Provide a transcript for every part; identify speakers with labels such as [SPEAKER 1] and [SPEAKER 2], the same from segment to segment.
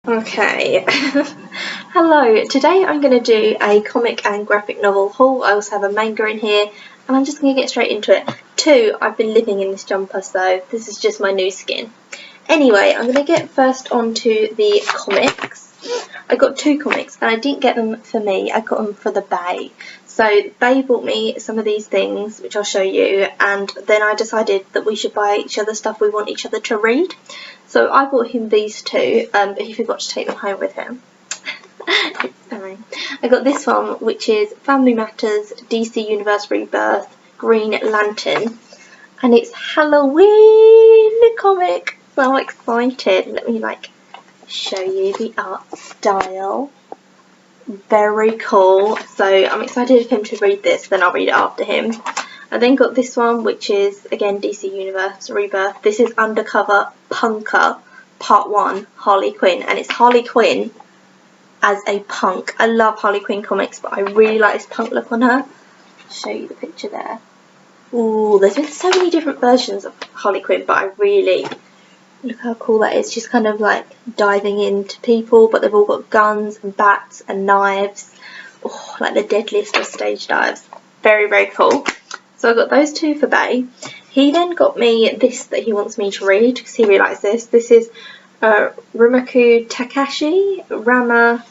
[SPEAKER 1] Okay, hello, today I'm going to do a comic and graphic novel haul. I also have a manga in here and I'm just going to get straight into it. I've been living in this jumper, so this is just my new skin. Anyway, I'm going to get first onto the comics. I got two comics and I didn't get them for me, I got them for the Bae. So Bae bought me some of these things, which I'll show you, and then I decided that we should buy each other stuff we want each other to read. So I bought him these two, but he forgot to take them home with him. It's fine. I got this one, which is Family Matters DC Universe Rebirth Green Lantern, and it's Halloween comic. So I'm excited. Let me show you the art style. Very cool. So I'm excited for him to read this, then I'll read it after him. I then got this one, which is again DC Universe Rebirth. This is Undercover Punker Part 1 Harley Quinn, and it's Harley Quinn as a punk. I love Harley Quinn comics, but I really like this punk look on her. I'll show you the picture there. Ooh, there's been so many different versions of Harley Quinn, but I really look how cool that is. She's kind of like diving into people, but they've all got guns and bats and knives. Oh, like the deadliest of stage dives. Very, very cool. So I got those two for Bae. He then got me this that he wants me to read because he really likes this. This is Rumaku Takashi, Rama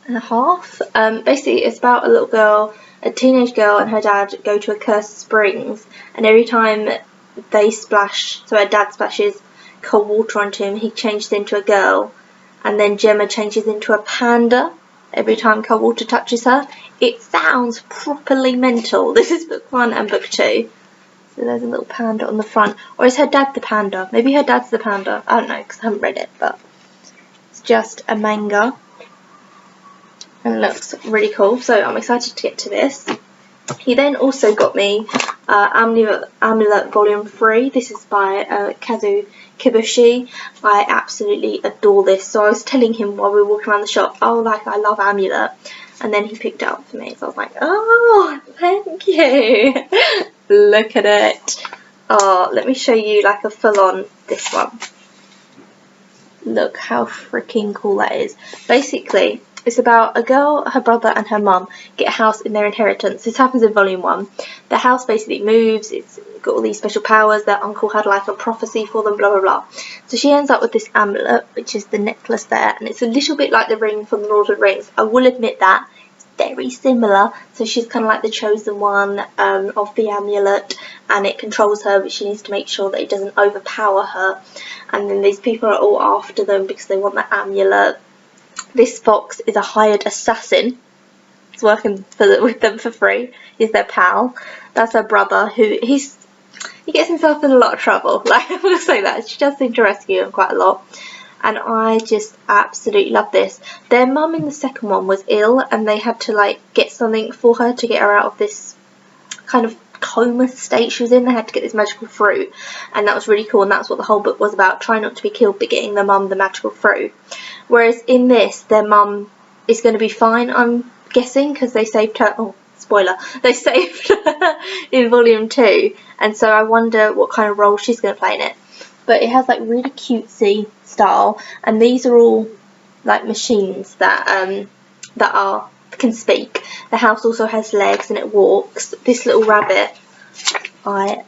[SPEAKER 1] and a half. Basically it's about a little girl, a teenage girl and her dad go to a cursed springs, and every time they splash, so her dad splashes cold water onto him, he changes into a girl, and then Gemma changes into a panda every time cold water touches her. It sounds properly mental. This is book 1 and book 2. So there's a little panda on the front. Or is her dad the panda? Maybe her dad's the panda. I don't know because I haven't read it, but it's just a manga. And it looks really cool. So I'm excited to get to this. He then also got me Amulet Volume 3. This is by Kazu Kibushi. I absolutely adore this. So I was telling him while we were walking around the shop, oh, I love Amulet. And then he picked it up for me. So I was like, oh, thank you. Look at it. Oh, let me show you a full-on this one. Look how freaking cool that is. Basically, it's about a girl, her brother and her mum get a house in their inheritance. This happens in volume 1. The house basically moves, it's got all these special powers, their uncle had a prophecy for them, blah blah blah. So she ends up with this amulet, which is the necklace there, and it's a little bit like the ring from the Lord of the Rings. I will admit that. It's very similar. So she's kind of like the chosen one of the amulet, and it controls her, but she needs to make sure that it doesn't overpower her. And then these people are all after them because they want the amulet. This fox is a hired assassin. He's working with them for free. He's their pal. That's her brother, who he gets himself in a lot of trouble. I will say that. She does seem to rescue him quite a lot. And I just absolutely love this. Their mum in the second one was ill, and they had to get something for her to get her out of this kind of coma state she was in. They had to get this magical fruit, and that was really cool, and that's what the whole book was about, trying not to be killed but getting their mum the magical fruit. Whereas in this, their mum is going to be fine, I'm guessing, because they saved her. Oh, spoiler, they saved her in volume 2, and so I wonder what kind of role she's going to play in it. But it has really cutesy style, and these are all machines that can speak. The house also has legs and it walks. This little rabbit I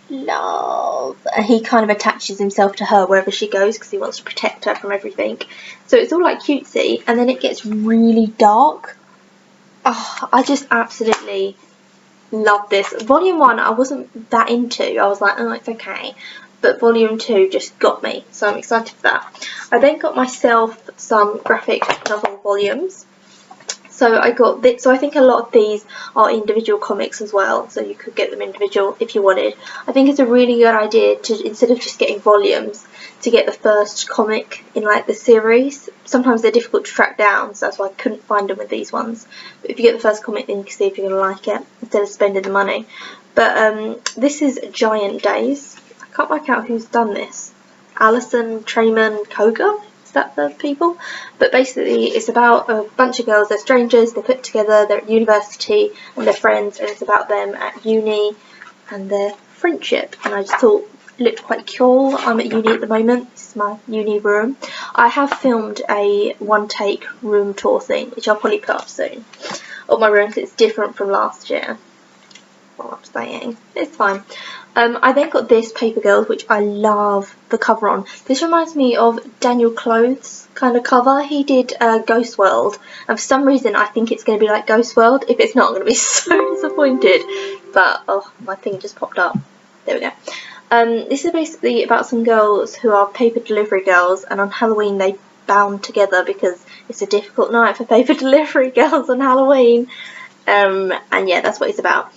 [SPEAKER 1] love, and he kind of attaches himself to her wherever she goes because he wants to protect her from everything. So it's all cutesy, and then it gets really dark. Oh, I just absolutely love this. Volume 1 I wasn't that into. I was like, oh, it's okay. But volume 2 just got me, so I'm excited for that. I then got myself some graphic novel volumes. So I got this. So I think a lot of these are individual comics as well, so you could get them individual if you wanted. I think it's a really good idea to, instead of just getting volumes, to get the first comic in the series. Sometimes they're difficult to track down, so that's why I couldn't find them with these ones. But if you get the first comic, then you can see if you're going to like it instead of spending the money. But this is Giant Days. I can't work out who's done this. Alison Trayman Koga? Is that the people? But basically it's about a bunch of girls, they're strangers, they're put together, they're at university and they're friends, and it's about them at uni and their friendship. And I just thought it looked quite cool. I'm at uni at the moment, this is my uni room. I have filmed a one-take room tour thing, which I'll probably put up soon, of my room, because it's different from last year. What I'm saying, it's fine. I then got this Paper Girls, which I love the cover on. This reminds me of Daniel Clothes kind of cover. He did Ghost World, and for some reason I think it's going to be like Ghost World. If it's not, I'm going to be so disappointed. But oh, my thing just popped up. There we go. This is basically about some girls who are paper delivery girls, and on Halloween they bound together because it's a difficult night for paper delivery girls on Halloween. And yeah, that's what it's about.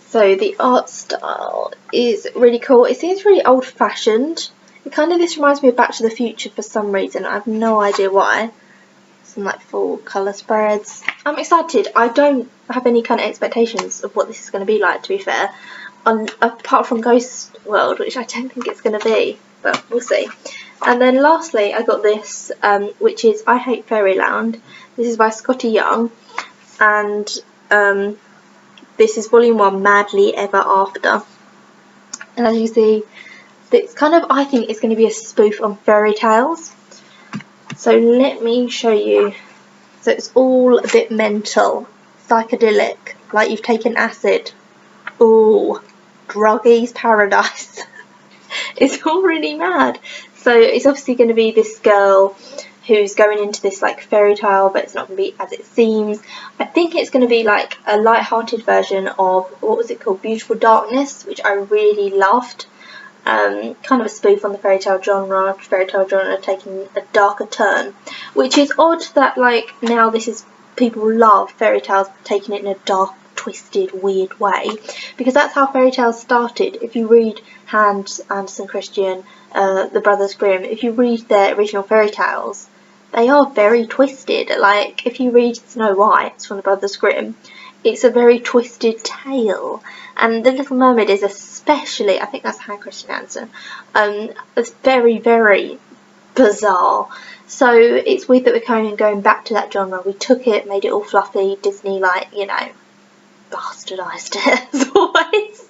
[SPEAKER 1] So the art style is really cool. It seems really old-fashioned. This reminds me of Back to the Future for some reason. I have no idea why. Some like full colour spreads. I'm excited. I don't have any kind of expectations of what this is going to be like, to be fair. Apart from Ghost World, which I don't think it's going to be, but we'll see. And then lastly, I got this, which is I Hate Fairyland. This is by Scotty Young, and this is volume 1, Madly Ever After. And as you see, it's I think it's going to be a spoof on fairy tales. So let me show you. So it's all a bit mental, psychedelic, like you've taken acid. Ooh, druggies paradise. It's all really mad. So it's obviously going to be this girl who's going into this like fairy tale, but it's not going to be as it seems. I think it's going to be like a light-hearted version of, what was it called, Beautiful Darkness, which I really loved. Kind of a spoof on the fairy tale genre taking a darker turn, which is odd that like now people love fairy tales taking it in a dark, twisted, weird way, because that's how fairy tales started. If you read Hans Andersen Christian, the Brothers Grimm, if you read their original fairy tales, they are very twisted. Like if you read Snow White from the Brothers Grimm, it's a very twisted tale, and The Little Mermaid is especially, I think that's Hans Christian Andersen, it's very, very bizarre. So it's weird that we're kind of going back to that genre. We took it, made it all fluffy, Disney, like, you know, bastardised it as always,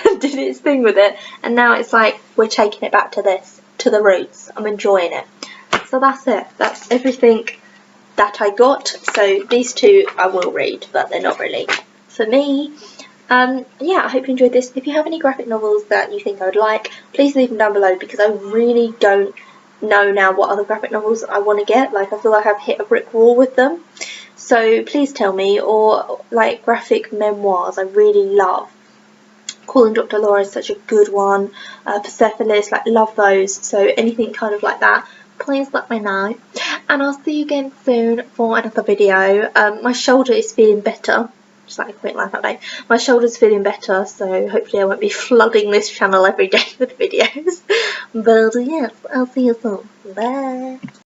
[SPEAKER 1] and did its thing with it, and now it's like we're taking it back to the roots. I'm enjoying it. So that's it. That's everything that I got. So these two I will read, but they're not really for me. Yeah, I hope you enjoyed this. If you have any graphic novels that you think I would like, please leave them down below, because I really don't know now what other graphic novels I want to get. Like I feel like I've hit a brick wall with them. So please tell me, or like graphic memoirs I really love. Calling Dr. Laura is such a good one. Persepolis, like love those. So anything kind of like that, please let me know. And I'll see you again soon for another video. My shoulder is feeling better. Just like a quick life update. My shoulder's feeling better, so hopefully I won't be flooding this channel every day with videos. But yes, I'll see you soon. Bye.